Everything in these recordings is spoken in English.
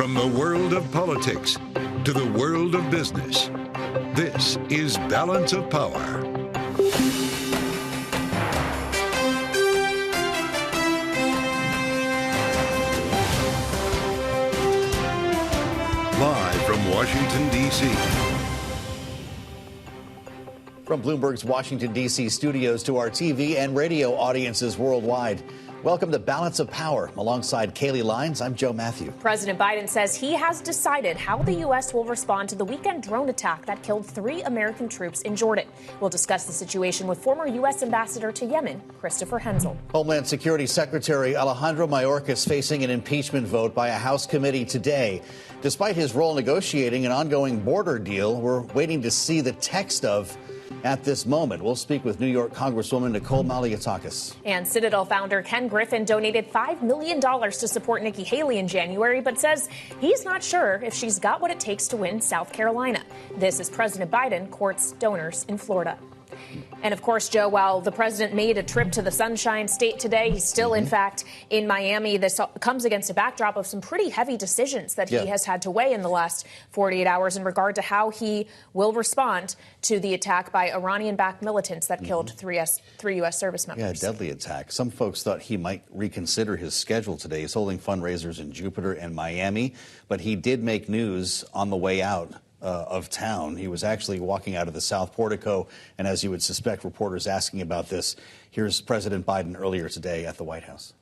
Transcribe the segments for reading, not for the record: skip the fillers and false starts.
From the world of politics to the world of business, this is Balance of Power. Live from Washington, D.C. From Bloomberg's Washington, D.C. studios to our TV and radio audiences worldwide. Welcome to Balance of Power. Alongside Kaylee Lyons, I'm Joe Matthew. President Biden says he has decided how the U.S. will respond to the weekend drone attack that killed 3 American troops in Jordan. We'll discuss the situation with former U.S. Ambassador to Yemen, Christopher Henzel. Homeland Security Secretary Alejandro Mayorkas facing an impeachment vote by a House committee today. Despite his role negotiating an ongoing border deal, we're waiting to see the text of at this moment. We'll speak with New York Congresswoman Nicole Malliotakis. And Citadel founder Ken Griffin donated $5 million to support Nikki Haley in January, but says he's not sure if she's got what it takes to win South Carolina. This is President Biden courts donors in Florida. And of course, Joe, while the president made a trip to the Sunshine State today, he's still, in fact, in Miami. This comes against a backdrop of some pretty heavy decisions that he has had to weigh in the last 48 hours in regard to how he will respond to the attack by Iranian-backed militants that killed three U.S. service members. Yeah, deadly attack. Some folks thought he might reconsider his schedule today. He's holding fundraisers in Jupiter and Miami, but he did make news on the way out of town. He was actually walking out of the South Portico, and as you would suspect, reporters asking about this. Here's President Biden earlier today at the White House.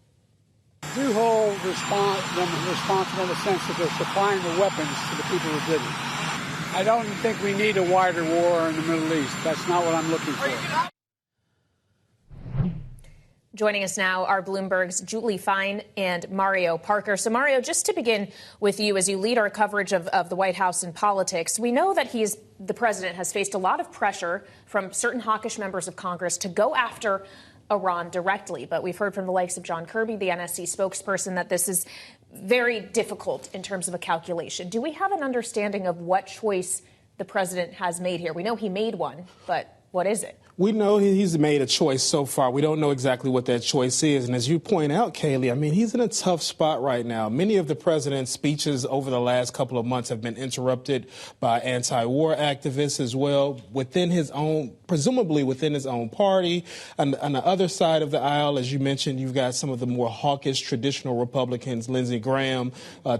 Do hold them responsible in the sense that they're supplying the weapons to the people who did it. I don't think we need a wider war in the Middle East. That's not what I'm looking for. Joining us now are Bloomberg's Julie Fine and Mario Parker. So, Mario, just to begin with you, as you lead our coverage of the White House and politics, we know that the president has faced a lot of pressure from certain hawkish members of Congress to go after Iran directly. But we've heard from the likes of John Kirby, the NSC spokesperson, that this is very difficult in terms of a calculation. Do we have an understanding of what choice the president has made here? We know he made one, but what is it? We know he's made a choice so far. We don't know exactly what that choice is. And as you point out, Kaylee, I mean, he's in a tough spot right now. Many of the president's speeches over the last couple of months have been interrupted by anti-war activists as well within his own, presumably within his own party. And on the other side of the aisle, as you mentioned, you've got some of the more hawkish traditional Republicans, Lindsey Graham,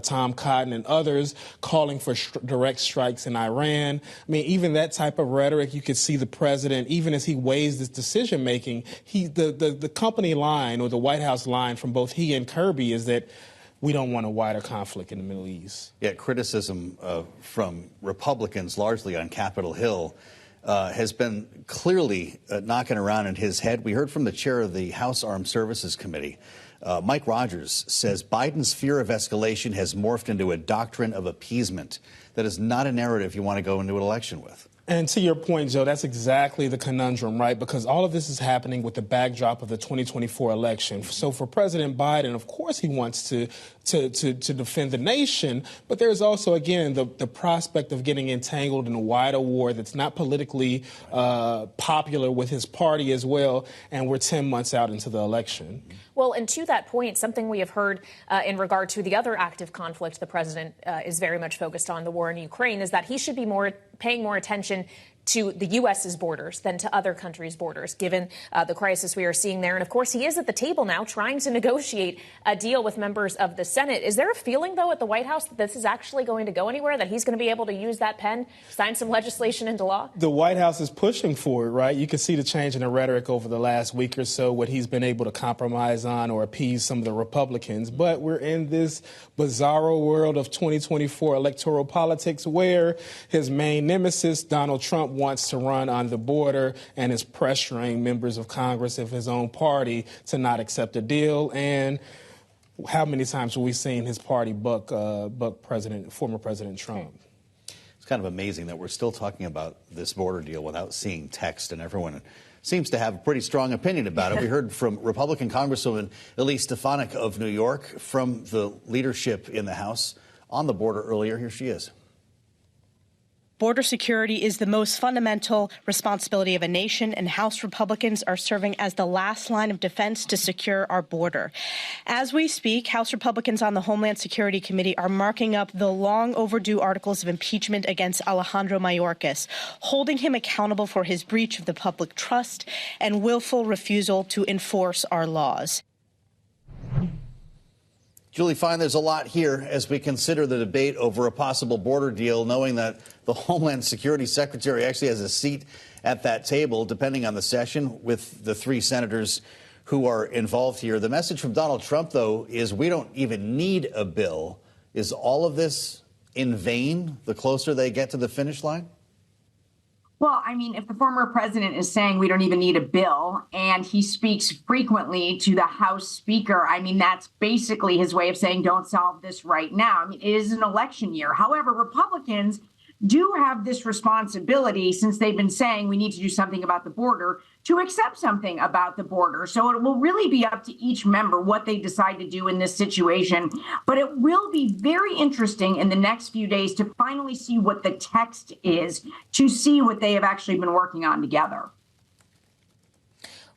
Tom Cotton, and others calling for direct strikes in Iran. I mean, even that type of rhetoric, you could see the president, even as he weighs this decision making, the company line or the White House line from both he and Kirby is that we don't want a wider conflict in the Middle East. Yeah, criticism from Republicans, largely on Capitol Hill, has been clearly knocking around in his head. We heard from the chair of the House Armed Services Committee. Mike Rogers says Biden's fear of escalation has morphed into a doctrine of appeasement. That is not a narrative you want to go into an election with. And to your point, Joe, that's exactly the conundrum, right? Because all of this is happening with the backdrop of the 2024 election. So for President Biden, of course, he wants to defend the nation. But there's also, again, the prospect of getting entangled in a wider war that's not politically popular with his party as well. And we're 10 months out into the election. Well, and to that point, something we have heard in regard to the other active conflict the president is very much focused on, the war in Ukraine, is that he should be paying more attention to the U.S.'s borders than to other countries' borders, given the crisis we are seeing there. And, of course, he is at the table now trying to negotiate a deal with members of the Senate. Is there a feeling, though, at the White House that this is actually going to go anywhere, that he's going to be able to use that pen, sign some legislation into law? The White House is pushing for it, right? You can see the change in the rhetoric over the last week or so, what he's been able to compromise on or appease some of the Republicans. But we're in this bizarro world of 2024 electoral politics where his main nemesis, Donald Trump, wants to run on the border and is pressuring members of Congress of his own party to not accept a deal. And how many times have we seen his party buck former President Trump? It's kind of amazing that we're still talking about this border deal without seeing text, and everyone seems to have a pretty strong opinion about it. We heard from Republican Congresswoman Elise Stefanik of New York, from the leadership in the House on the border earlier. Here she is. Border security is the most fundamental responsibility of a nation, and House Republicans are serving as the last line of defense to secure our border. As we speak, House Republicans on the Homeland Security Committee are marking up the long overdue articles of impeachment against Alejandro Mayorkas, holding him accountable for his breach of the public trust and willful refusal to enforce our laws. Julie Fine, there's a lot here as we consider the debate over a possible border deal, knowing that the Homeland Security Secretary actually has a seat at that table, depending on the session, with the three senators who are involved here. The message from Donald Trump, though, is we don't even need a bill. Is all of this in vain the closer they get to the finish line? Well, I mean, if the former president is saying we don't even need a bill, and he speaks frequently to the House Speaker, I mean, that's basically his way of saying don't solve this right now. I mean, it is an election year. However, Republicans do have this responsibility, since they've been saying we need to do something about the border, to accept something about the border. So it will really be up to each member what they decide to do in this situation. But it will be very interesting in the next few days to finally see what the text is, to see what they have actually been working on together.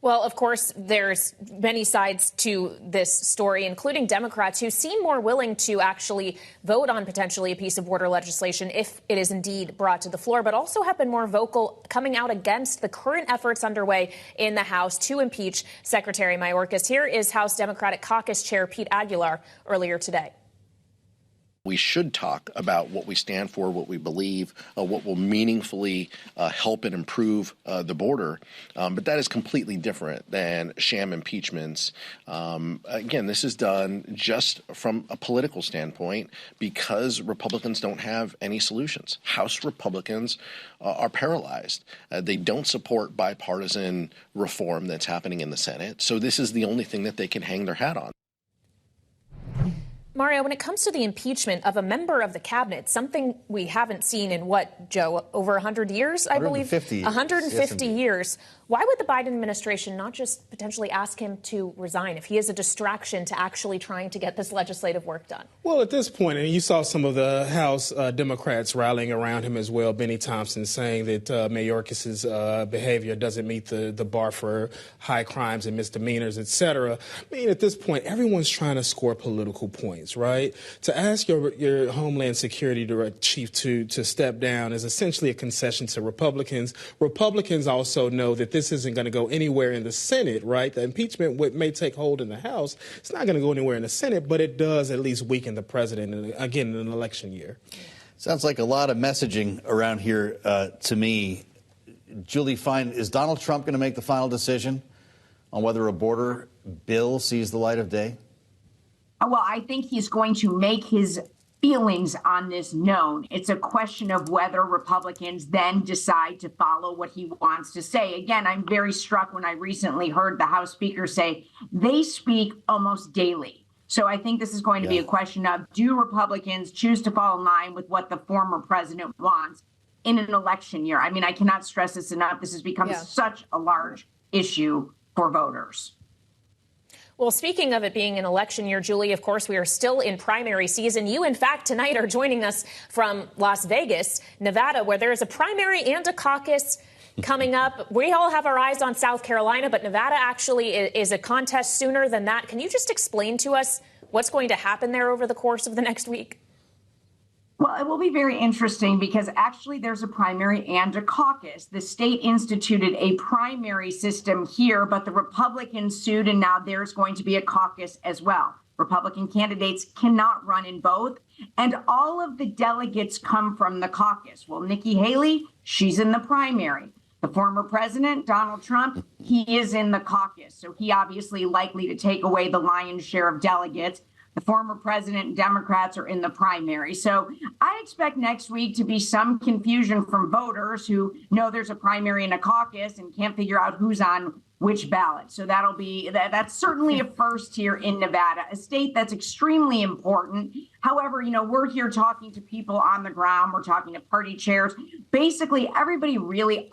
Well, of course, there's many sides to this story, including Democrats who seem more willing to actually vote on potentially a piece of border legislation if it is indeed brought to the floor, but also have been more vocal coming out against the current efforts underway in the House to impeach Secretary Mayorkas. Here is House Democratic Caucus Chair Pete Aguilar earlier today. We should talk about what we stand for, what we believe, what will meaningfully help and improve the border. But that is completely different than sham impeachments. Again, this is done just from a political standpoint because Republicans don't have any solutions. House Republicans are paralyzed. They don't support bipartisan reform that's happening in the Senate. So this is the only thing that they can hang their hat on. Mario, when it comes to the impeachment of a member of the cabinet, something we haven't seen in what, Joe, over 100 years, I believe? 150 years. Why would the Biden administration not just potentially ask him to resign if he is a distraction to actually trying to get this legislative work done? Well, at this point, and you saw some of the House Democrats rallying around him as well, Benny Thompson saying that Mayorkas' behavior doesn't meet the bar for high crimes and misdemeanors, et cetera. I mean, at this point, everyone's trying to score political points, right? To ask your Homeland Security Chief to step down is essentially a concession to Republicans. Republicans also know that this isn't going to go anywhere in the Senate, right? The impeachment may take hold in the House. It's not going to go anywhere in the Senate, but it does at least weaken the president, again, in an election year. Sounds like a lot of messaging around here to me. Julie Fine, is Donald Trump going to make the final decision on whether a border bill sees the light of day? Well, I think he's going to make his feelings on this known. It's a question of whether Republicans then decide to follow what he wants to say. Again, I'm very struck when I recently heard the House Speaker say they speak almost daily. So I think this is going to be a question of, do Republicans choose to fall in line with what the former president wants in an election year? I mean, I cannot stress this enough. This has become such a large issue for voters. Well, speaking of it being an election year, Julie, of course, we are still in primary season. You, in fact, tonight are joining us from Las Vegas, Nevada, where there is a primary and a caucus coming up. We all have our eyes on South Carolina, but Nevada actually is a contest sooner than that. Can you just explain to us what's going to happen there over the course of the next week? Well, it will be very interesting because actually there's a primary and a caucus. The state instituted a primary system here, but the Republicans sued, and now there's going to be a caucus as well. Republican candidates cannot run in both, and all of the delegates come from the caucus. Well, Nikki Haley, she's in the primary. The former president, Donald Trump, he is in the caucus, so he obviously likely to take away the lion's share of delegates. The former president and Democrats are in the primary. So I expect next week to be some confusion from voters who know there's a primary and a caucus and can't figure out who's on which ballot. So that's certainly a first here in Nevada, a state that's extremely important. However, we're here talking to people on the ground. We're talking to party chairs. Basically, everybody really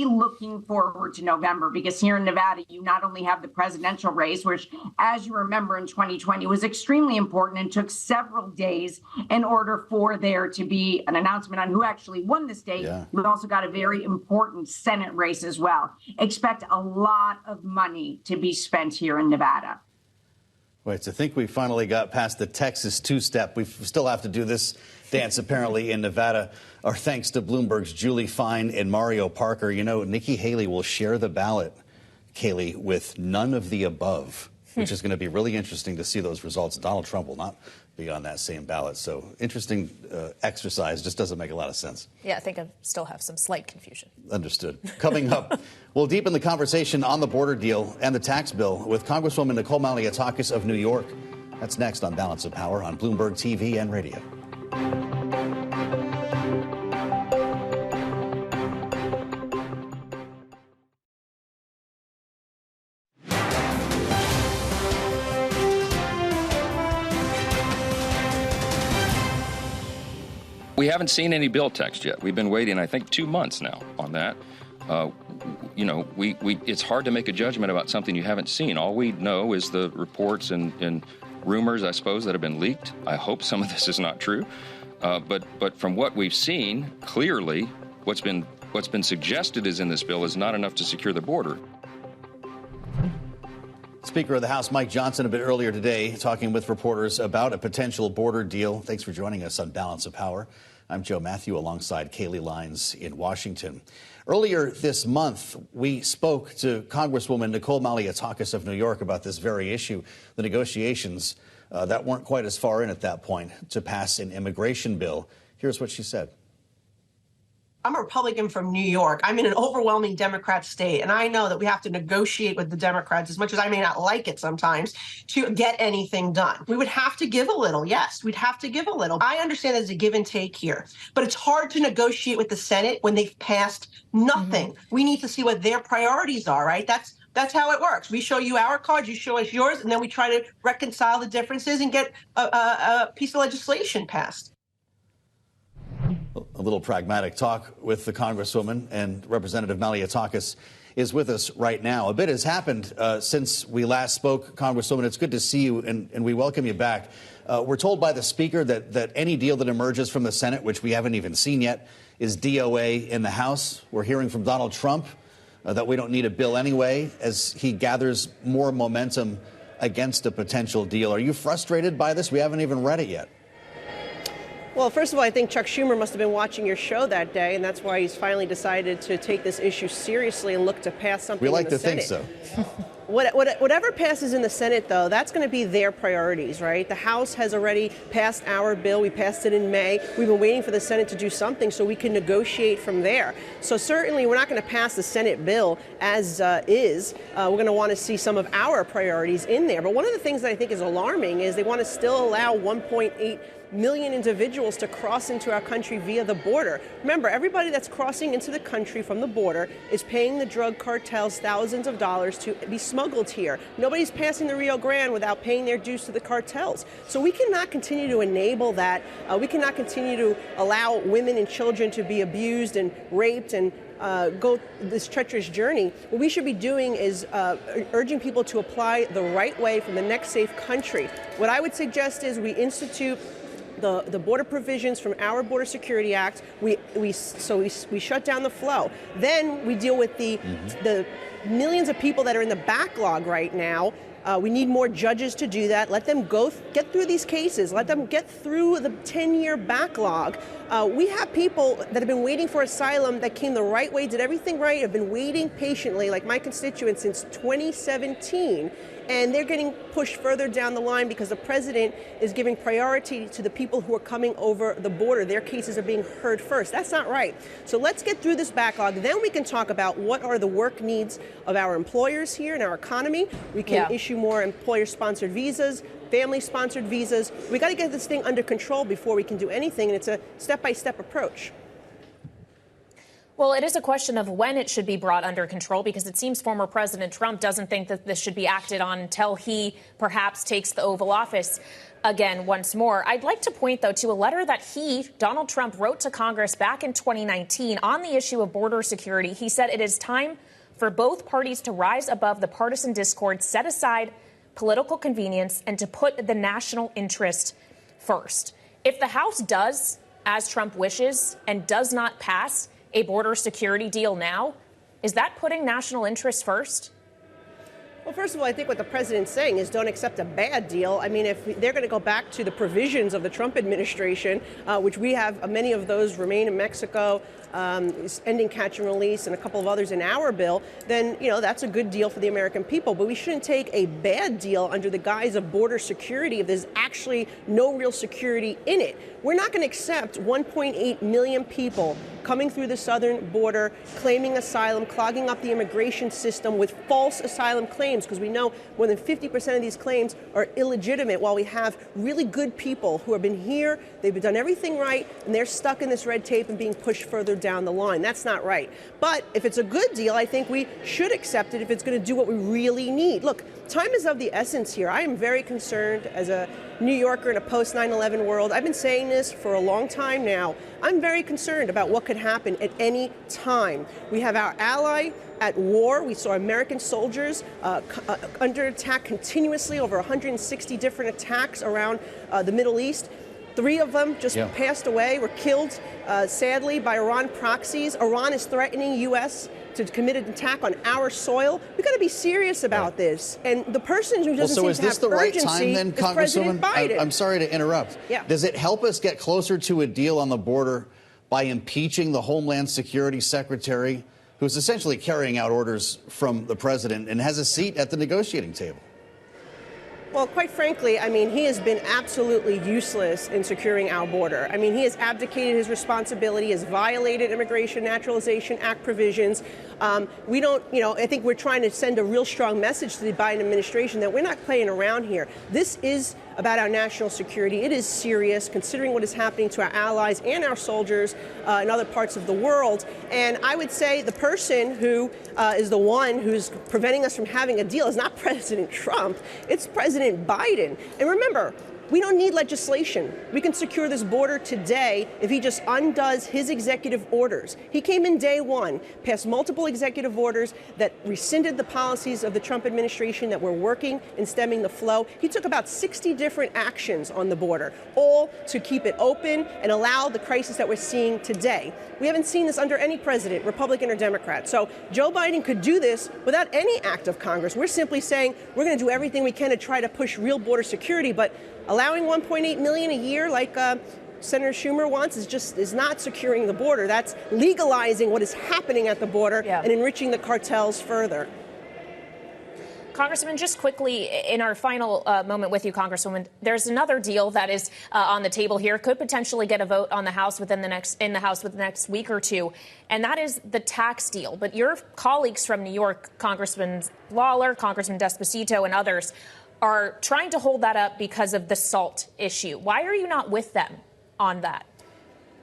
looking forward to November, because here in Nevada, you not only have the presidential race, which, as you remember, in 2020 was extremely important and took several days in order for there to be an announcement on who actually won the state. Yeah. We've also got a very important Senate race as well. Expect a lot of money to be spent here in Nevada. Wait, to think we finally got past the Texas two-step. We still have to do this dance, apparently, in Nevada. Our thanks to Bloomberg's Julie Fine and Mario Parker. Nikki Haley will share the ballot, Kayleigh, with none of the above, which is going to be really interesting to see those results. Donald Trump will not be on that same ballot. So interesting exercise. Just doesn't make a lot of sense. Yeah, I think I still have some slight confusion. Understood. Coming up, we'll deepen the conversation on the border deal and the tax bill with Congresswoman Nicole Malliotakis of New York. That's next on Balance of Power on Bloomberg TV and radio. We haven't seen any bill text yet. We've been waiting, I think, 2 months now on that. It's hard to make a judgment about something you haven't seen. All we know is the reports and rumors, I suppose, that have been leaked. I hope some of this is not true. But from what we've seen, clearly, what's been suggested is in this bill is not enough to secure the border. Speaker of the House Mike Johnson a bit earlier today talking with reporters about a potential border deal. Thanks for joining us on Balance of Power. I'm Joe Matthew alongside Kayleigh Lines in Washington. Earlier this month, we spoke to Congresswoman Nicole Malliotakis of New York about this very issue, the negotiations that weren't quite as far in at that point to pass an immigration bill. Here's what she said. I'm a Republican from New York. I'm in an overwhelming Democrat state, and I know that we have to negotiate with the Democrats, as much as I may not like it sometimes, to get anything done. We would have to give a little. Yes, we'd have to give a little. I understand there's a give and take here, but it's hard to negotiate with the Senate when they've passed nothing. Mm-hmm. We need to see what their priorities are, right? That's how it works. We show you our cards, you show us yours, and then we try to reconcile the differences and get a piece of legislation passed. A little pragmatic talk with the Congresswoman, and Representative Malliotakis is with us right now. A bit has happened since we last spoke, Congresswoman. It's good to see you, and we welcome you back. We're told by the Speaker that any deal that emerges from the Senate, which we haven't even seen yet, is DOA in the House. We're hearing from Donald Trump that we don't need a bill anyway, as he gathers more momentum against a potential deal. Are you frustrated by this? We haven't even read it yet. Well, first of all, I think Chuck Schumer must have been watching your show that day, and that's why he's finally decided to take this issue seriously and look to pass something in the Senate. We like to think so. Whatever passes in the Senate, though, that's going to be their priorities, right? The House has already passed our bill. We passed it in May. We've been waiting for the Senate to do something so we can negotiate from there. So certainly we're not going to pass the Senate bill as is. We're going to want to see some of our priorities in there. But one of the things that I think is alarming is they want to still allow 1.8 million individuals to cross into our country via the border. Remember, everybody that's crossing into the country from the border is paying the drug cartels thousands of dollars to be smuggled here. Nobody's passing the Rio Grande without paying their dues to the cartels. So we cannot continue to enable that. We cannot continue to allow women and children to be abused and raped and go this treacherous journey. What we should be doing is urging people to apply the right way from the next safe country. What I would suggest is we institute the border provisions from our Border Security Act. We shut down the flow. Then we deal with the millions of people that are in the backlog right now. We need more judges to do that. Let them get through these cases. Let them get through the 10-year backlog. We have people that have been waiting for asylum that came the right way, did everything right, have been waiting patiently, like my constituents, since 2017. And they're getting pushed further down the line because the president is giving priority to the people who are coming over the border. Their cases are being heard first. That's not right. So let's get through this backlog. Then we can talk about what are the work needs of our employers here in our economy. We can issue more employer-sponsored visas, family-sponsored visas. We got to get this thing under control before we can do anything, and it's a step-by-step approach. Well, it is a question of when it should be brought under control, because it seems former President Trump doesn't think that this should be acted on until he perhaps takes the Oval Office again once more. I'd like to point, though, to a letter that Donald Trump, wrote to Congress back in 2019 on the issue of border security. He said it is time for both parties to rise above the partisan discord, set aside political convenience, and to put the national interest first. If the House does, as Trump wishes, and does not pass a border security deal now, is that putting national interest first? Well, first of all, I think what the president's saying is don't accept a bad deal. I mean, if they're going to go back to the provisions of the Trump administration, which we have, many of those remain in Mexico, ending catch and release, and a couple of others in our bill, then, that's a good deal for the American people. But we shouldn't take a bad deal under the guise of border security if there's actually no real security in it. We're not going to accept 1.8 million people coming through the southern border, claiming asylum, clogging up the immigration system with false asylum claims, because we know more than 50% of these claims are illegitimate, while we have really good people who have been here, they've done everything right, and they're stuck in this red tape and being pushed further down the line. That's not right. But if it's a good deal, I think we should accept it if it's going to do what we really need. Look, time is of the essence here. I am very concerned as a New Yorker in a post-9/11 world. I've been saying this for a long time now. I'm very concerned about what could happen at any time. We have our ally at war. We saw American soldiers under attack continuously, over 160 different attacks around the Middle East. 3 of them just passed away, were killed, sadly, by Iran proxies. Iran is threatening U.S. to commit an attack on our soil. We've got to be serious about this. And the person who doesn't seem to have urgency is President Biden. So is this the right time then, Congresswoman? I'm sorry to interrupt. Yeah. Does it help us get closer to a deal on the border by impeaching the Homeland Security Secretary, who's essentially carrying out orders from the president and has a seat at the negotiating table? Well, quite frankly, I mean, he has been absolutely useless in securing our border. I mean, he has abdicated his responsibility, has violated Immigration Naturalization Act provisions. We don't, I think we're trying to send a real strong message to the Biden administration that we're not playing around here. This is about our national security. It is serious, considering what is happening to our allies and our soldiers in other parts of the world. And I would say the person who is the one who's preventing us from having a deal is not President Trump, it's President Biden. And remember, we don't need legislation. We can secure this border today if he just undoes his executive orders. He came in day one, passed multiple executive orders that rescinded the policies of the Trump administration that were working in stemming the flow. He took about 60 different actions on the border, all to keep it open and allow the crisis that we're seeing today. We haven't seen this under any president, Republican or Democrat. So Joe Biden could do this without any act of Congress. We're simply saying we're going to do everything we can to try to push real border security, but allowing 1.8 million a year, like Senator Schumer wants, is not securing the border. That's legalizing what is happening at the border and enriching the cartels further. Congressman, just quickly, in our final moment with you, Congresswoman, there's another deal that is on the table here, could potentially get a vote on the House within the next week or two, and that is the tax deal. But your colleagues from New York, Congressman Lawler, Congressman Despacito, and others, are trying to hold that up because of the SALT issue. Why are you not with them on that?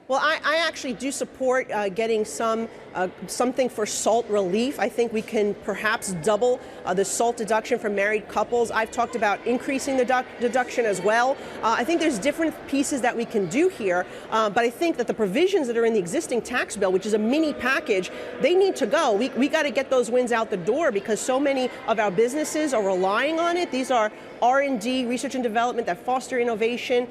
Well, I actually do support getting something for SALT relief. I think we can perhaps double the SALT deduction for married couples. I've talked about increasing the deduction as well. I think there's different pieces that we can do here, but I think that the provisions that are in the existing tax bill, which is a mini package, they need to go. We got to get those wins out the door because so many of our businesses are relying on it. These are R&D, research and development, that foster innovation,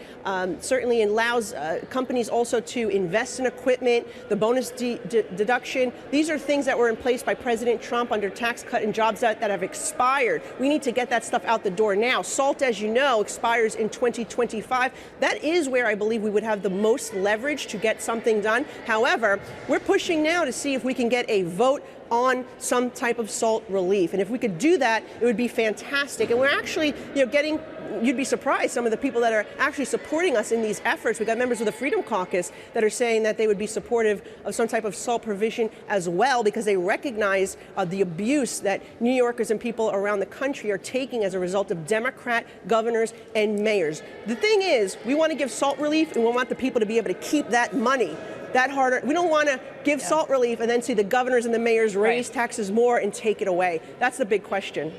certainly allows companies also to invest in equipment, the bonus deduction. These are things that were in place by President Trump under Tax Cut and Jobs Act that have expired. We need to get that stuff out the door now. SALT, as you know, expires in 2025. That is where I believe we would have the most leverage to get something done. However, we're pushing now to see if we can get a vote on some type of SALT relief. And if we could do that, it would be fantastic. And we're actually, getting, you'd be surprised, some of the people that are actually supporting us in these efforts. We've got members of the Freedom Caucus that are saying that they would be supportive of some type of SALT provision as well, because they recognize the abuse that New Yorkers and people around the country are taking as a result of Democrat governors and mayors. The thing is, we want to give SALT relief, and we want the people to be able to keep that money. that harder. We don't want to give salt relief and then see the governors and the mayors raise taxes more and take it away. That's the big question.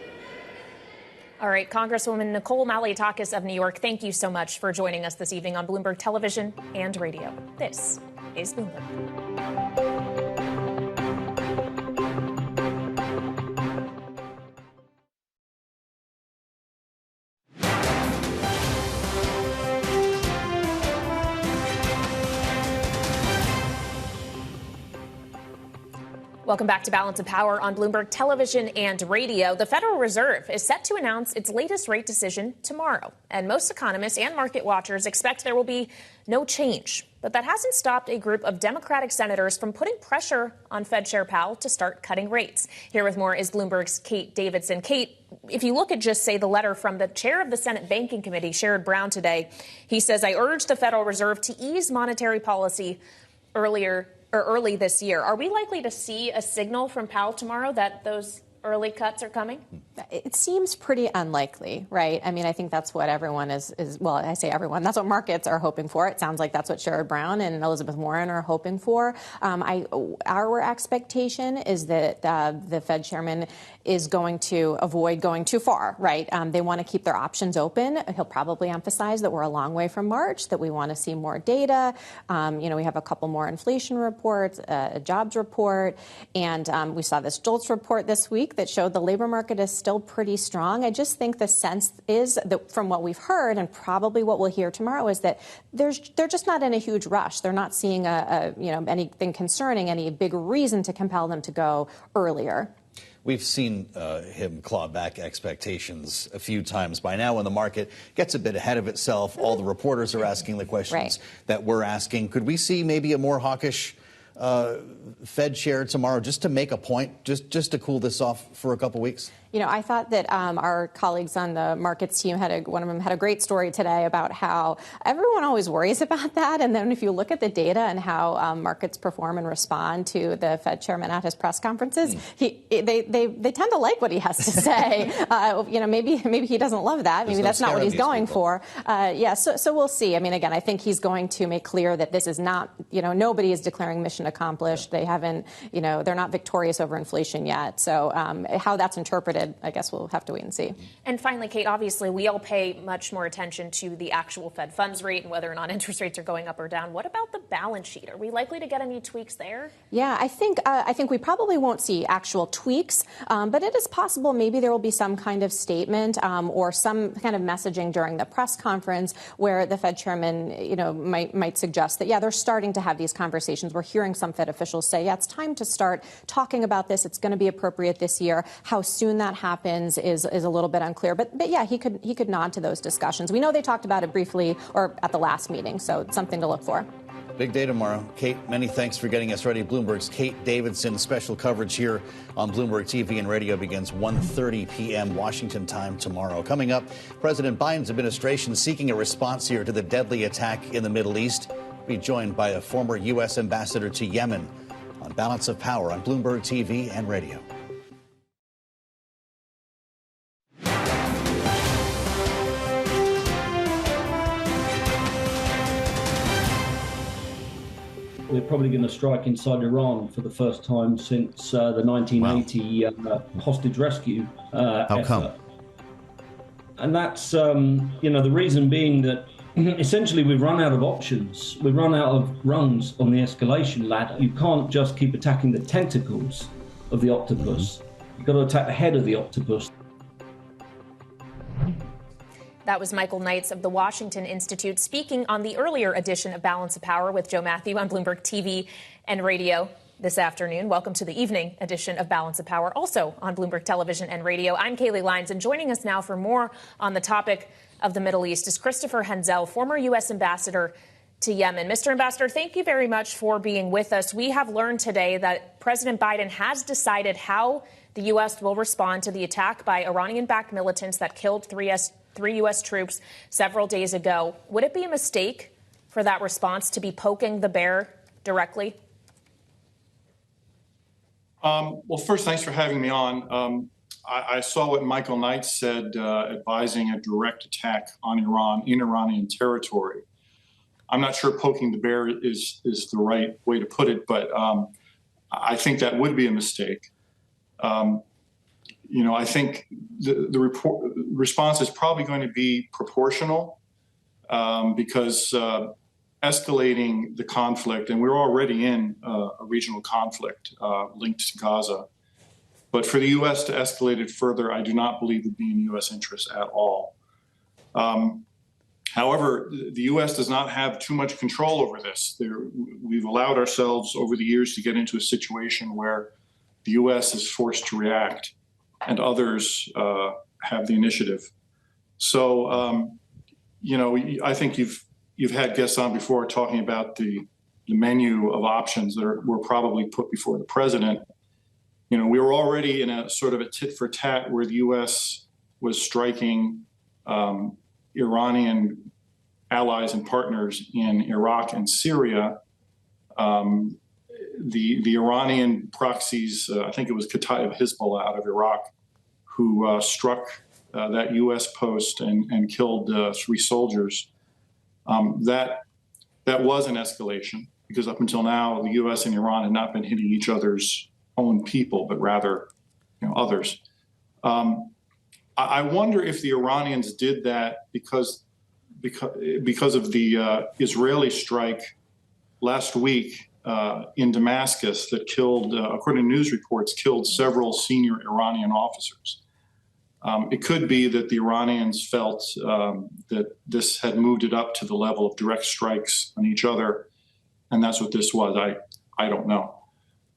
All right, Congresswoman Nicole Malliotakis of New York, thank you so much for joining us this evening on Bloomberg Television and Radio. This is Bloomberg. Welcome back to Balance of Power on Bloomberg Television and Radio. The Federal Reserve is set to announce its latest rate decision tomorrow, and most economists and market watchers expect there will be no change. But that hasn't stopped a group of Democratic senators from putting pressure on Fed Chair Powell to start cutting rates. Here with more is Bloomberg's Kate Davidson. Kate, if you look at just, say, the letter from the chair of the Senate Banking Committee, Sherrod Brown, today, he says, I urge the Federal Reserve to ease monetary policy early this year. Are we likely to see a signal from Powell tomorrow that those early cuts are coming? It seems pretty unlikely, right? I mean, I think that's what everyone is well, I say everyone, that's what markets are hoping for. It sounds like that's what Sherrod Brown and Elizabeth Warren are hoping for. Our expectation is that the Fed chairman is going to avoid going too far, right? They want to keep their options open. He'll probably emphasize that we're a long way from March, that we want to see more data. We have a couple more inflation reports, a jobs report, and we saw this JOLTS report this week that showed the labor market is still pretty strong. I just think the sense is that from what we've heard and probably what we'll hear tomorrow is that they're just not in a huge rush. They're not seeing anything concerning, any big reason to compel them to go earlier. We've seen him claw back expectations a few times by now when the market gets a bit ahead of itself. All the reporters are asking the questions that we're asking. Could we see maybe a more hawkish Fed chair tomorrow just to make a point, just to cool this off for a couple weeks? I thought that our colleagues on the markets team one of them had a great story today about how everyone always worries about that. And then if you look at the data and how markets perform and respond to the Fed chairman at his press conferences, they tend to like what he has to say. Maybe he doesn't love that. Maybe that's not what he's going for. So we'll see. I mean, again, I think he's going to make clear that this is not, nobody is declaring mission accomplished. They haven't, they're not victorious over inflation yet. So how that's interpreted, I guess we'll have to wait and see. And finally, Kate, obviously, we all pay much more attention to the actual Fed funds rate and whether or not interest rates are going up or down. What about the balance sheet? Are we likely to get any tweaks there? Yeah, I think we probably won't see actual tweaks, but it is possible maybe there will be some kind of statement or some kind of messaging during the press conference where the Fed chairman, might suggest that, they're starting to have these conversations. We're hearing some Fed officials say, it's time to start talking about this. It's going to be appropriate this year. How soon that happens is a little bit unclear. But he could nod to those discussions. We know they talked about it briefly or at the last meeting, so it's something to look for. Big day tomorrow. Kate, many thanks for getting us ready. Bloomberg's Kate Davidson. Special coverage here on Bloomberg TV and radio begins 1:30 p.m. Washington time tomorrow. Coming up, President Biden's administration seeking a response here to the deadly attack in the Middle East. We'll be joined by a former U.S. ambassador to Yemen on Balance of Power on Bloomberg TV and radio. We're probably going to strike inside Iran for the first time since the 1980 hostage rescue How effort. come? And that's, the reason being that essentially we've run out of options. We've run out of rungs on the escalation ladder. You can't just keep attacking the tentacles of the octopus. You've got to attack the head of the octopus. That was Michael Knights of the Washington Institute speaking on the earlier edition of Balance of Power with Joe Matthew on Bloomberg TV and radio this afternoon. Welcome to the evening edition of Balance of Power, also on Bloomberg Television and radio. I'm Kayleigh Lyons, and joining us now for more on the topic of the Middle East is Christopher Henzel, former U.S. ambassador to Yemen. Mr. Ambassador, thank you very much for being with us. We have learned today that President Biden has decided how the U.S. will respond to the attack by Iranian-backed militants that killed three U.S. troops several days ago. Would it be a mistake for that response to be poking the bear directly? Well, first, thanks for having me on. I saw what Michael Knights said, advising a direct attack on Iran in Iranian territory. I'm not sure poking the bear is the right way to put it, but I think that would be a mistake. I think the response is probably going to be proportional because escalating the conflict, and we're already in a regional conflict linked to Gaza, but for the U.S. to escalate it further, I do not believe would be in U.S. interest at all. However, the U.S. does not have too much control over this. We've allowed ourselves over the years to get into a situation where the U.S. is forced to react and others have the initiative. So, I think you've had guests on before talking about the menu of options that were probably put before the president. We were already in a sort of a tit for tat where the U.S. was striking Iranian allies and partners in Iraq and Syria. The Iranian proxies, I think it was Kataib Hezbollah out of Iraq, who struck that U.S. post and killed 3 soldiers. That was an escalation because up until now, the U.S. and Iran had not been hitting each other's own people, but rather others. I wonder if the Iranians did that because of the Israeli strike last week in Damascus that killed, according to news reports, killed several senior Iranian officers. It could be that the Iranians felt that this had moved it up to the level of direct strikes on each other, and that's what this was. I don't know.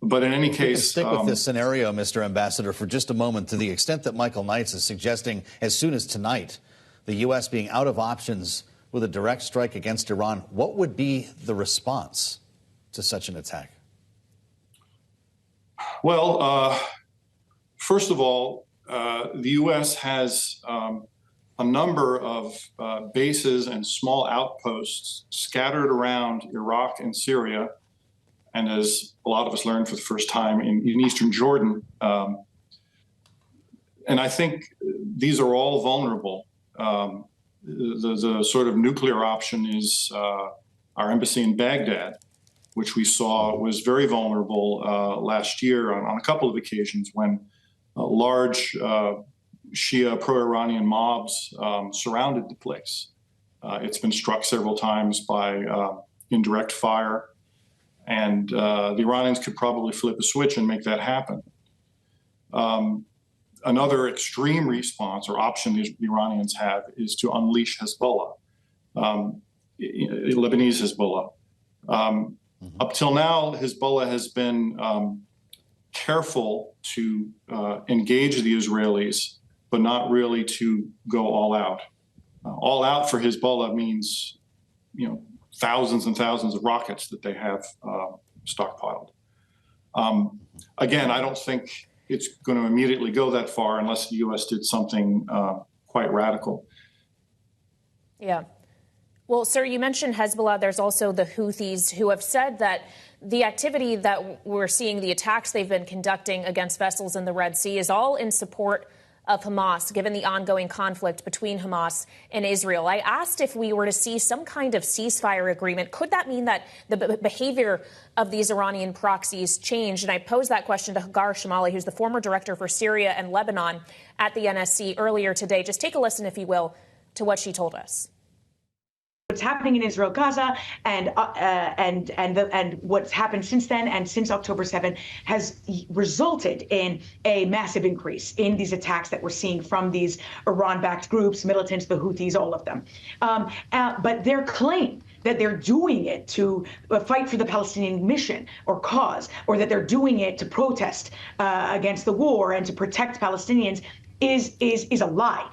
But in any case, stick with this scenario, Mr. Ambassador, for just a moment, to the extent that Michael Knights is suggesting as soon as tonight, the U.S. being out of options with a direct strike against Iran, what would be the response to such an attack? Well, first of all, the U.S. has a number of bases and small outposts scattered around Iraq and Syria, and as a lot of us learned for the first time, in eastern Jordan. And I think these are all vulnerable. The sort of nuclear option is our embassy in Baghdad, which we saw was very vulnerable last year on a couple of occasions when large Shia pro-Iranian mobs surrounded the place. It's been struck several times by indirect fire. And the Iranians could probably flip a switch and make that happen. Another extreme response or option the Iranians have is to unleash Hezbollah, Lebanese Hezbollah. Up till now, Hezbollah has been careful to engage the Israelis, but not really to go all out. All out for Hezbollah means, thousands and thousands of rockets that they have stockpiled. Again, I don't think it's going to immediately go that far unless the U.S. did something quite radical. Yeah. Well, sir, you mentioned Hezbollah. There's also the Houthis who have said that the activity that we're seeing, the attacks they've been conducting against vessels in the Red Sea, is all in support of Hamas, given the ongoing conflict between Hamas and Israel. I asked if we were to see some kind of ceasefire agreement, could that mean that the behavior of these Iranian proxies changed? And I posed that question to Hagar Shamali, who's the former director for Syria and Lebanon at the NSC earlier today. Just take a listen, if you will, to what she told us. What's happening in Israel, Gaza, and what's happened since then and since October 7 has resulted in a massive increase in these attacks that we're seeing from these Iran-backed groups, militants, the Houthis, all of them. But their claim that they're doing it to fight for the Palestinian mission or cause, or that they're doing it to protest against the war and to protect Palestinians is a lie.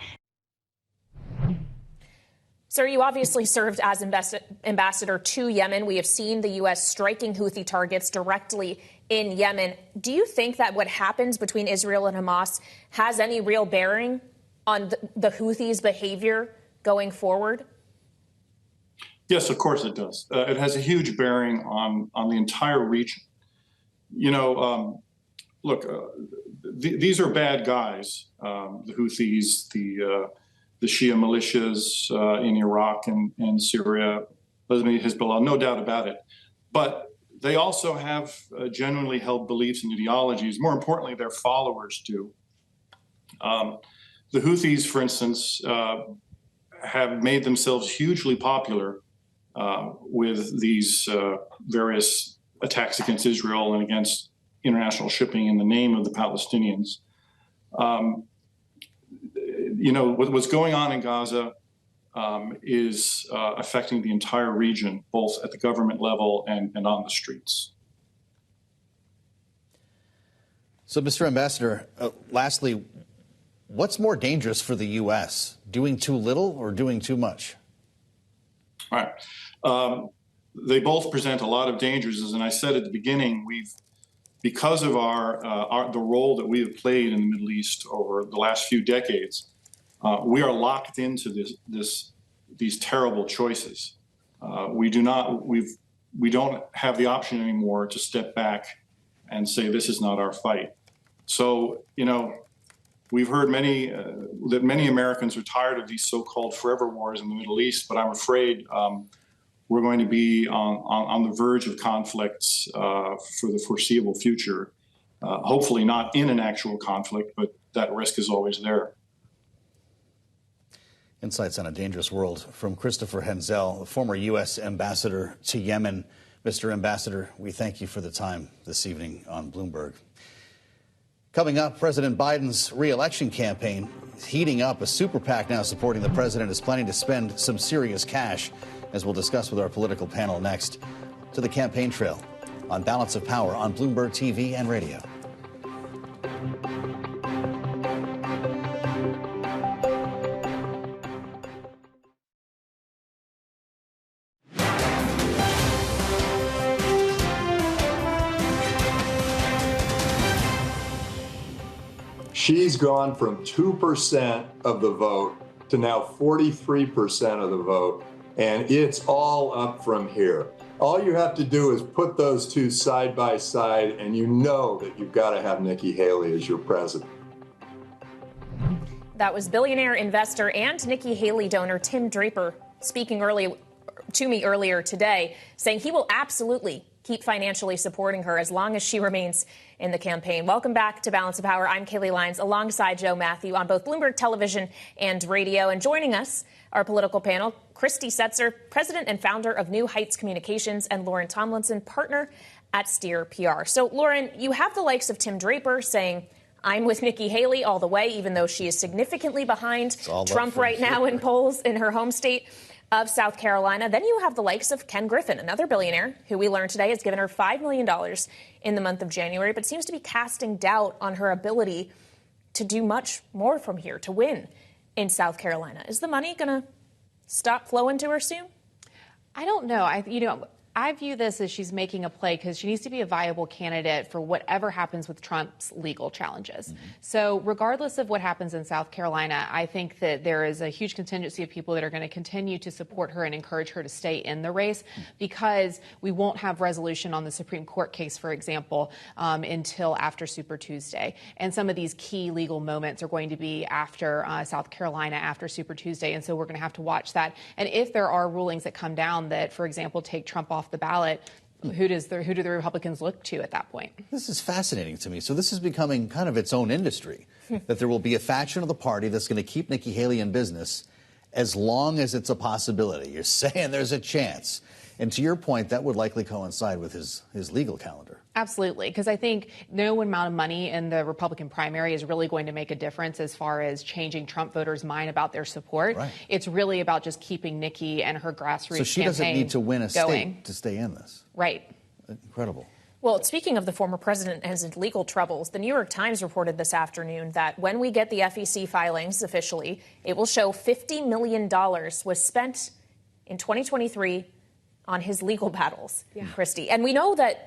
Sir, you obviously served as ambassador to Yemen. We have seen the U.S. striking Houthi targets directly in Yemen. Do you think that what happens between Israel and Hamas has any real bearing on the Houthis' behavior going forward? Yes, of course it does. It has a huge bearing on the entire region. Look, these are bad guys, the Houthis, the Shia militias in Iraq and Syria, Hezbollah, no doubt about it. But they also have genuinely held beliefs and ideologies. More importantly, their followers do. The Houthis, for instance, have made themselves hugely popular with these various attacks against Israel and against international shipping in the name of the Palestinians. What's going on in Gaza is affecting the entire region, both at the government level and on the streets. So, Mr. Ambassador, lastly, what's more dangerous for the U.S., doing too little or doing too much? All right. They both present a lot of dangers. As I said at the beginning, because of the role that we have played in the Middle East over the last few decades, we are locked into these terrible choices. We don't have the option anymore to step back and say this is not our fight. So we've heard that many Americans are tired of these so-called forever wars in the Middle East, but I'm afraid we're going to be on the verge of conflicts for the foreseeable future. Hopefully not in an actual conflict, but that risk is always there. Insights on a Dangerous World from Christopher Henzel, former U.S. ambassador to Yemen. Mr. Ambassador, we thank you for the time this evening on Bloomberg. Coming up, President Biden's re-election campaign is heating up. A super PAC now supporting the president is planning to spend some serious cash, as we'll discuss with our political panel next. To the campaign trail on Balance of Power on Bloomberg TV and radio. She's gone from 2% of the vote to now 43% of the vote, and it's all up from here. All you have to do is put those two side by side, and you know that you've got to have Nikki Haley as your president. That was billionaire investor and Nikki Haley donor Tim Draper speaking to me earlier today, saying he will absolutely keep financially supporting her as long as she remains in the campaign. Welcome back to Balance of Power. I'm Kaylee Lyons alongside Joe Matthew on both Bloomberg Television and radio. And joining us, our political panel, Christy Setzer, president and founder of New Heights Communications, and Lauren Tomlinson, partner at Steer PR. So, Lauren, you have the likes of Tim Draper saying, I'm with Nikki Haley all the way, even though she is significantly behind Trump right now in polls in her home state of South Carolina. Then you have the likes of Ken Griffin, another billionaire, who we learned today has given her $5 million in the month of January, but seems to be casting doubt on her ability to do much more from here, to win in South Carolina. Is the money going to stop flowing to her soon? I don't know. I view this as she's making a play because she needs to be a viable candidate for whatever happens with Trump's legal challenges. Mm-hmm. So regardless of what happens in South Carolina, I think that there is a huge contingency of people that are going to continue to support her and encourage her to stay in the race because we won't have resolution on the Supreme Court case, for example, until after Super Tuesday. And some of these key legal moments are going to be after South Carolina, after Super Tuesday. And so we're going to have to watch that. And if there are rulings that come down that, for example, take Trump off the ballot, who do the Republicans look to at that point? This is fascinating to me. So this is becoming kind of its own industry, that there will be a faction of the party that's going to keep Nikki Haley in business as long as it's a possibility. You're saying there's a chance. And to your point, that would likely coincide with his legal calendar. Absolutely, because I think no amount of money in the Republican primary is really going to make a difference as far as changing Trump voters' mind about their support. Right. It's really about just keeping Nikki and her grassroots campaign going. So she doesn't need to win a state to stay in this. Right. Incredible. Well, speaking of the former president and his legal troubles, the New York Times reported this afternoon that when we get the FEC filings officially, it will show $50 million was spent in 2023 on his legal battles, Christy. And we know that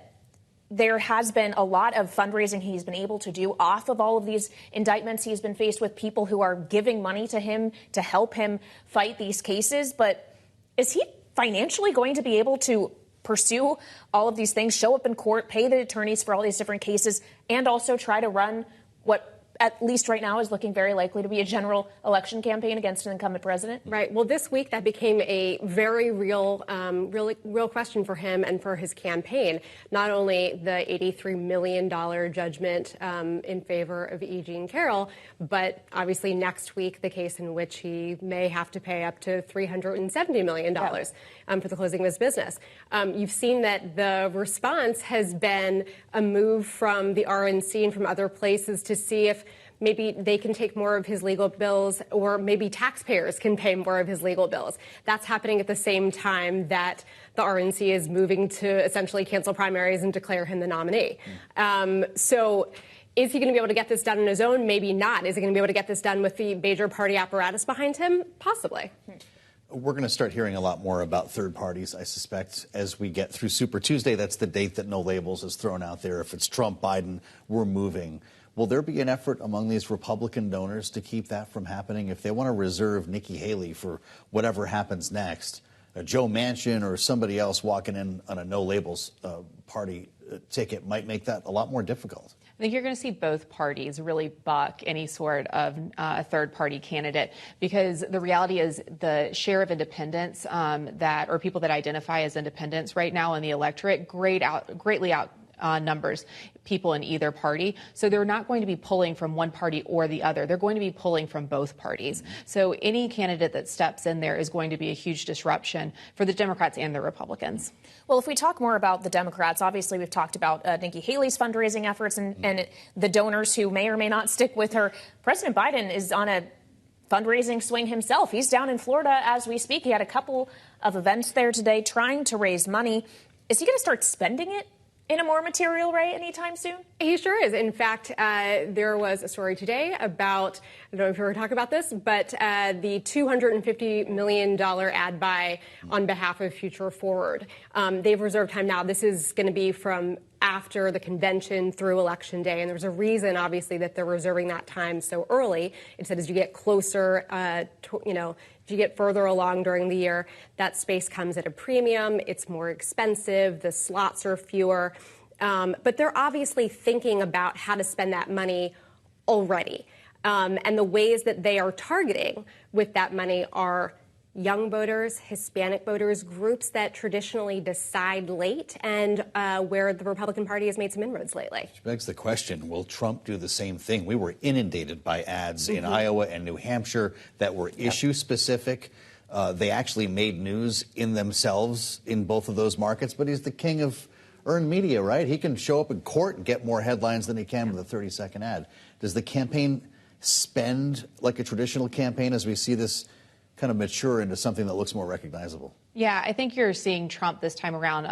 there has been a lot of fundraising he's been able to do off of all of these indictments. He's been faced with people who are giving money to him to help him fight these cases. But is he financially going to be able to pursue all of these things, show up in court, pay the attorneys for all these different cases, and also try to run what at least right now, is looking very likely to be a general election campaign against an incumbent president. Right. Well, this week that became a very real question for him and for his campaign. Not only the $83 million judgment in favor of E. Jean Carroll, but obviously next week the case in which he may have to pay up to $370 million for the closing of his business. You've seen that the response has been a move from the RNC and from other places to see if maybe they can take more of his legal bills, or maybe taxpayers can pay more of his legal bills. That's happening at the same time that the RNC is moving to essentially cancel primaries and declare him the nominee. So is he going to be able to get this done on his own? Maybe not. Is he going to be able to get this done with the major party apparatus behind him? Possibly. We're going to start hearing a lot more about third parties, I suspect, as we get through Super Tuesday. That's the date that No Labels is thrown out there. If it's Trump, Biden, we're moving. Will there be an effort among these Republican donors to keep that from happening? If they want to reserve Nikki Haley for whatever happens next, Joe Manchin or somebody else walking in on a No Labels party ticket might make that a lot more difficult. I think you're going to see both parties really buck any sort of a third-party candidate, because the reality is the share of independents or people that identify as independents right now in the electorate greatly outnumbers people in either party. So they're not going to be pulling from one party or the other. They're going to be pulling from both parties. So any candidate that steps in there is going to be a huge disruption for the Democrats and the Republicans. Well, if we talk more about the Democrats, obviously we've talked about Nikki Haley's fundraising efforts and the donors who may or may not stick with her. President Biden is on a fundraising swing himself. He's down in Florida as we speak. He had a couple of events there today trying to raise money. Is he going to start spending it in a more material way anytime soon? He sure is. In fact, there was a story today about, I don't know if you were talking about this, but the $250 million ad buy on behalf of Future Forward. They've reserved time now. This is going to be from after the convention through Election Day. And there's a reason, obviously, that they're reserving that time so early. It said as you get closer, if you get further along during the year, that space comes at a premium. It's more expensive. The slots are fewer. But they're obviously thinking about how to spend that money already. And the ways that they are targeting with that money are young voters, Hispanic voters, groups that traditionally decide late, and where the Republican Party has made some inroads lately. Which begs the question, will Trump do the same thing? We were inundated by ads in Iowa and New Hampshire that were issue-specific. They actually made news in themselves in both of those markets, but he's the king of earned media, right? He can show up in court and get more headlines than he can with a 30-second ad. Does the campaign spend like a traditional campaign as we see this kind of mature into something that looks more recognizable? Yeah, I think you're seeing Trump this time around,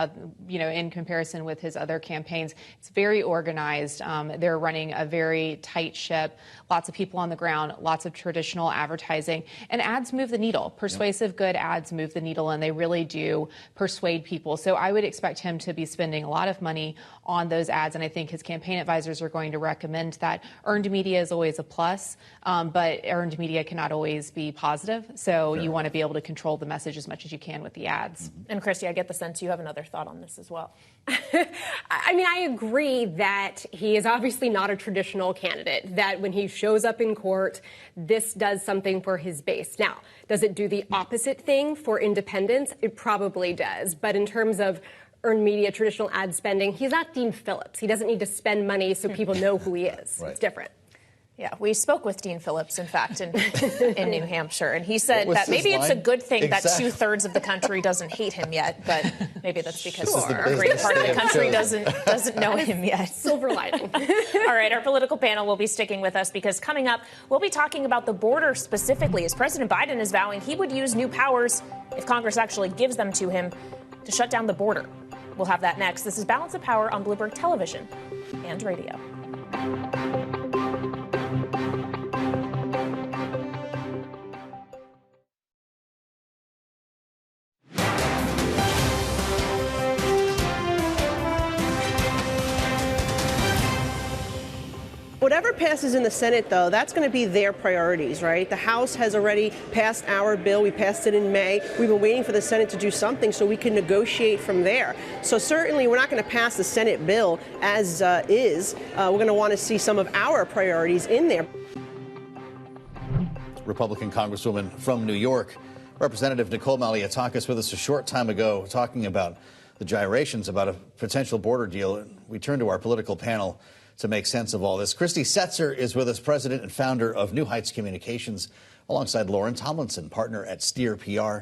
in comparison with his other campaigns. It's very organized. They're running a very tight ship, lots of people on the ground, lots of traditional advertising. And ads move the needle. Persuasive, good ads move the needle, and they really do persuade people. So I would expect him to be spending a lot of money on those ads. And I think his campaign advisors are going to recommend that. Earned media is always a plus, but earned media cannot always be positive. So you want to be able to control the message as much as you can with the ads. And Christy, I get the sense you have another thought on this as well. I mean, I agree that he is obviously not a traditional candidate, that when he shows up in court, this does something for his base. Now, does it do the opposite thing for independents? It probably does. But in terms of earned media, traditional ad spending, he's not Dean Phillips. He doesn't need to spend money so people know who he is. Right. It's different. Yeah, we spoke with Dean Phillips, in fact, in New Hampshire, and he said that maybe it's a good thing that 2/3 of the country doesn't hate him yet, but maybe that's because a great part of the country doesn't know him yet. Silver lining. All right, our political panel will be sticking with us because coming up, we'll be talking about the border specifically, as President Biden is vowing he would use new powers, if Congress actually gives them to him, to shut down the border. We'll have that next. This is Balance of Power on Bloomberg Television and Radio. Whatever passes in the Senate, though, that's going to be their priorities, right? The House has already passed our bill. We passed it in May. We've been waiting for the Senate to do something so we can negotiate from there. So certainly we're not going to pass the Senate bill as is. We're going to want to see some of our priorities in there. Republican Congresswoman from New York, Representative Nicole Malliotakis, with us a short time ago talking about the gyrations about a potential border deal. We turn to our political panel to make sense of all this. Christy Setzer is with us, president and founder of New Heights Communications, alongside Lauren Tomlinson, partner at Steer PR.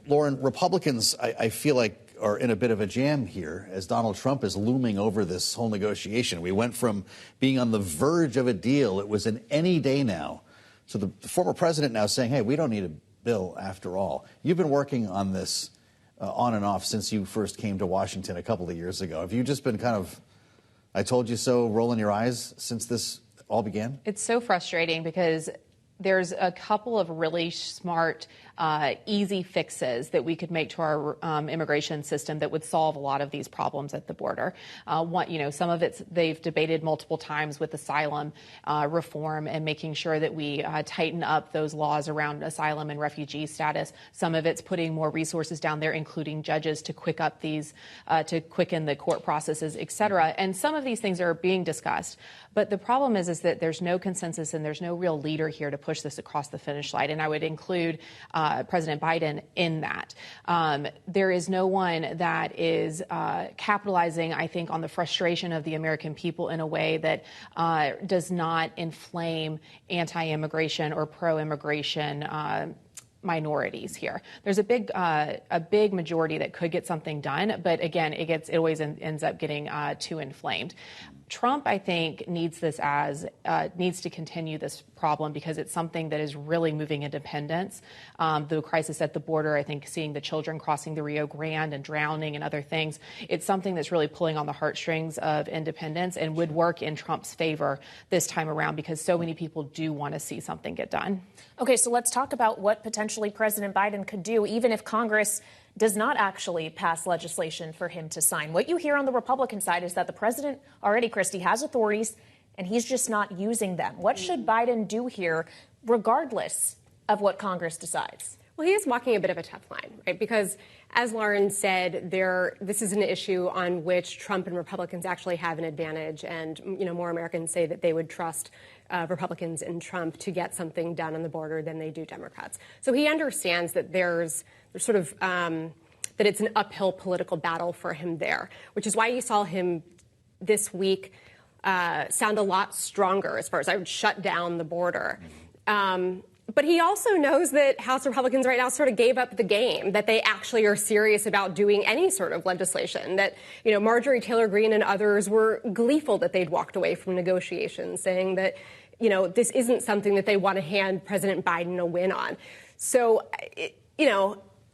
Lauren, Republicans, I feel like, are in a bit of a jam here as Donald Trump is looming over this whole negotiation. We went from being on the verge of a deal, it was an any day now, to the former president now saying, hey, we don't need a bill after all. You've been working on this on and off since you first came to Washington a couple of years ago. Have you just been kind of, I told you so, rolling your eyes since this all began? It's so frustrating because there's a couple of really smart, easy fixes that we could make to our immigration system that would solve a lot of these problems at the border. Some of it's they've debated multiple times with asylum reform and making sure that we tighten up those laws around asylum and refugee status. Some of it's putting more resources down there, including judges, to to quicken the court processes, et cetera. And some of these things are being discussed. But the problem is that there's no consensus and there's no real leader here to push this across the finish line. And I would include President Biden in that. There is no one that is capitalizing, I think, on the frustration of the American people in a way that does not inflame anti-immigration or pro-immigration minorities here. There's a big majority that could get something done, but again, it always ends up getting too inflamed. Trump, I think, needs to continue this problem because it's something that is really moving independence. The crisis at the border, I think, seeing the children crossing the Rio Grande and drowning and other things, it's something that's really pulling on the heartstrings of independence and would work in Trump's favor this time around because so many people do want to see something get done. Okay, so let's talk about what potentially President Biden could do, even if Congress does not actually pass legislation for him to sign. What you hear on the Republican side is that the president already, Christy, has authorities and he's just not using them. What should Biden do here, regardless of what Congress decides? Well, he is walking a bit of a tough line, right? Because as Lauren said, this is an issue on which Trump and Republicans actually have an advantage. And, more Americans say that they would trust Republicans and Trump to get something done on the border than they do Democrats. So he understands that there's sort of that it's an uphill political battle for him there, which is why you saw him this week sound a lot stronger as far as I would shut down the border. But he also knows that House Republicans right now sort of gave up the game, that they actually are serious about doing any sort of legislation, that, Marjorie Taylor Greene and others were gleeful that they'd walked away from negotiations, saying that, this isn't something that they want to hand President Biden a win on. So,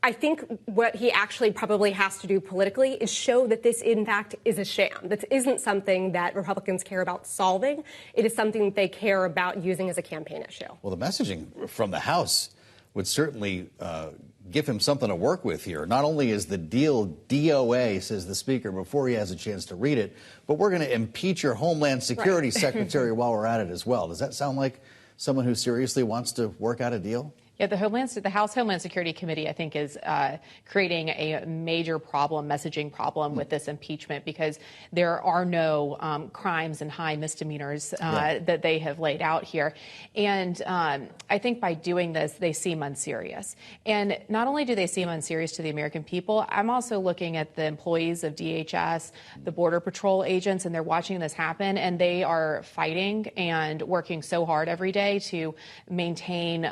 I think what he actually probably has to do politically is show that this, in fact, is a sham. This isn't something that Republicans care about solving. It is something that they care about using as a campaign issue. Well, the messaging from the House would certainly give him something to work with here. Not only is the deal DOA, says the Speaker before he has a chance to read it, but we're going to impeach your Homeland Security Secretary while we're at it as well. Does that sound like someone who seriously wants to work out a deal? Yeah, the House Homeland Security Committee, I think, is creating a major messaging problem with this impeachment because there are no crimes and high misdemeanors that they have laid out here. And I think by doing this, they seem unserious. And not only do they seem unserious to the American people, I'm also looking at the employees of DHS, the Border Patrol agents, and they're watching this happen, and they are fighting and working so hard every day to maintain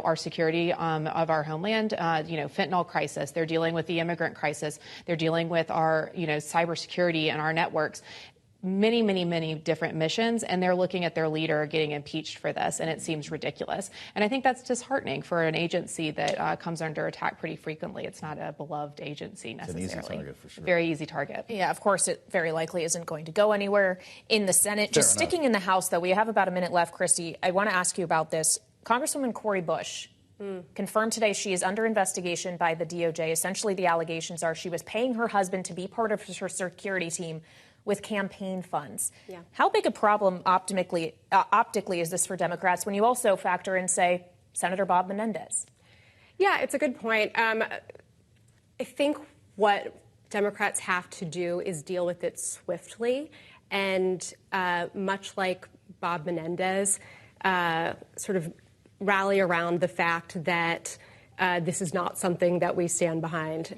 our security of our homeland, fentanyl crisis. They're dealing with the immigrant crisis. They're dealing with our, cybersecurity and our networks. Many, many, many different missions, and they're looking at their leader getting impeached for this, and it seems ridiculous. And I think that's disheartening for an agency that comes under attack pretty frequently. It's not a beloved agency necessarily. It's an easy target for sure. Very easy target. Yeah, of course, it very likely isn't going to go anywhere in the Senate. Just sticking in the House, though, we have about a minute left, Christy. I want to ask you about this. Congresswoman Cori Bush confirmed today she is under investigation by the DOJ. Essentially, the allegations are she was paying her husband to be part of her security team with campaign funds. Yeah. How big a problem optically is this for Democrats when you also factor in, say, Senator Bob Menendez? Yeah, it's a good point. I think what Democrats have to do is deal with it swiftly, and much like Bob Menendez, sort of rally around the fact that this is not something that we stand behind.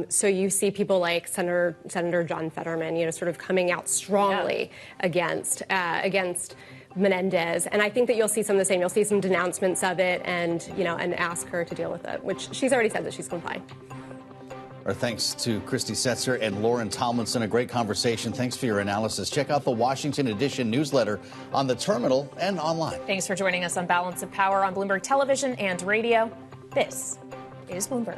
So you see people like Senator John Fetterman, sort of coming out strongly against Menendez, and I think that you'll see some of the same. You'll see some denouncements of it, and ask her to deal with it, which she's already said that she's complying. Our thanks to Christy Setzer and Lauren Tomlinson. A great conversation. Thanks for your analysis. Check out the Washington Edition newsletter on the terminal and online. Thanks for joining us on Balance of Power on Bloomberg Television and Radio. This is Bloomberg.